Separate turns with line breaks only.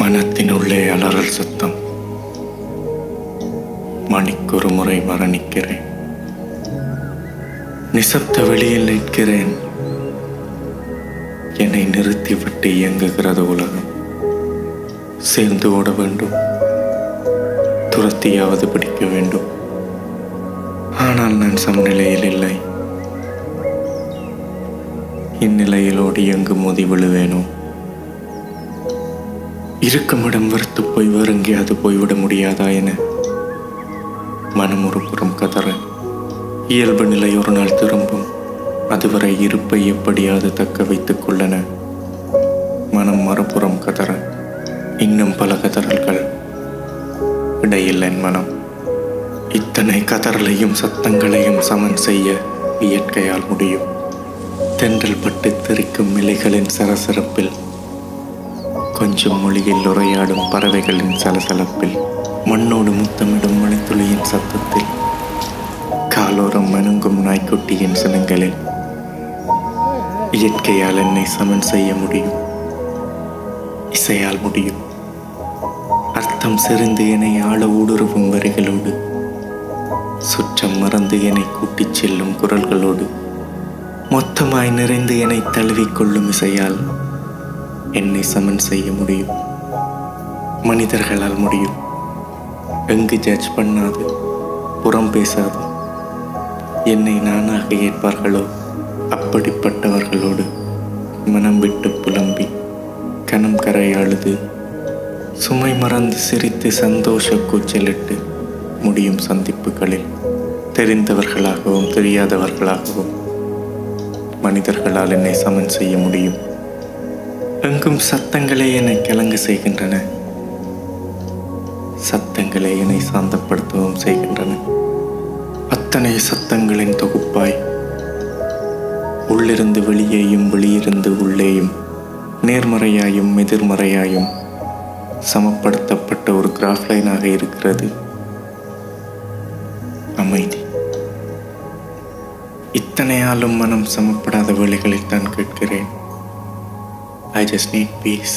மனத்தினுள்ளே அலறல் சத்தம். மணிக்கொரு முறை மரணிக்கிறேன். நிசப்த வெளியில் நிற்கிறேன். என்னை நிறுத்திவிட்டு இயங்குகிறது உலகம். சேர்ந்து ஓட வேண்டும், துரத்தியாவது பிடிக்க வேண்டும். ஆனால் நான் சமநிலையில் இல்லை. இந்நிலையிலோடு எங்கு மோதி விழுவேனோ? இருக்குமிடம் வெறுத்து போய் வேறெங்கேயாவது போய்விட முடியாதா என மனம் ஒரு புறம் கதற, இயல்பு நிலை ஒரு நாள் திரும்பும். அதுவரை இருப்பை எப்படியாவது தக்க வைத்துக் கொள்ளன மனம் மறுபுறம் கதற, இன்னும் பல கதறல்கள் இடையில் என் மனம். இத்தனை கதறலையும் சத்தங்களையும் சமன் செய்ய இயற்கையால் முடியும். தென்றல் பட்டு தெரிக்கும் இலைகளின் சரசரப்பில், கொஞ்சம் மொழியில் உரையாடும் பறவைகளின் சலசலப்பில், மண்ணோடு முத்தமிடும் மணித்துளியின் சத்தத்தில், காலோரம் மனுங்கும் நாய்க்குட்டியின் சினங்களில் இயற்கையால் என்னை சமன் செய்ய முடியும். இசையால் முடியும். அர்த்தம் செறிந்து என்னை ஆள ஊடுருவும் வரிகளோடு, சுற்றம் மறந்து என்னை கூட்டிச் செல்லும் குரல்களோடு, மொத்தமாய் நிறைந்து என்னை தழுவிக்கொள்ளும் இசையால் என்னை சமன் செய்ய முடியும். மனிதர்களால் முடியும். எங்கு ஜட்ஜ் பண்ணாது, புறம் பேசாது, என்னை நானாக ஏற்பார்களோ அப்படிப்பட்டவர்களோடு மனம் விட்டு புலம்பி கனம் கரையாழுது, சுமை மறந்து சிரித்து சந்தோஷ கூச்சலிட்டு முடியும் சந்திப்புகளில். தெரிந்தவர்களாகவும் தெரியாதவர்களாகவும் மனிதர்களால் என்னை சமன் செய்ய முடியும். எங்கும் சத்தங்களே என்னை கலங்க செய்கின்றன. சத்தங்களே என்னை சாந்தப்படுத்தவும் செய்கின்றன. அத்தனை சத்தங்களின் தொகுப்பாய், உள்ளிருந்து வெளியேயும் வெளியிருந்து உள்ளேயும், நேர்மறையாயும் எதிர்மறையாயும் சமப்படுத்தப்பட்ட ஒரு கிராஃப் லைனாக இருக்கிறது அமைதி. இத்தனையாலும் மனம் சமப்படாத வேளைகளில் தான் கேட்கிறேன், I just need peace.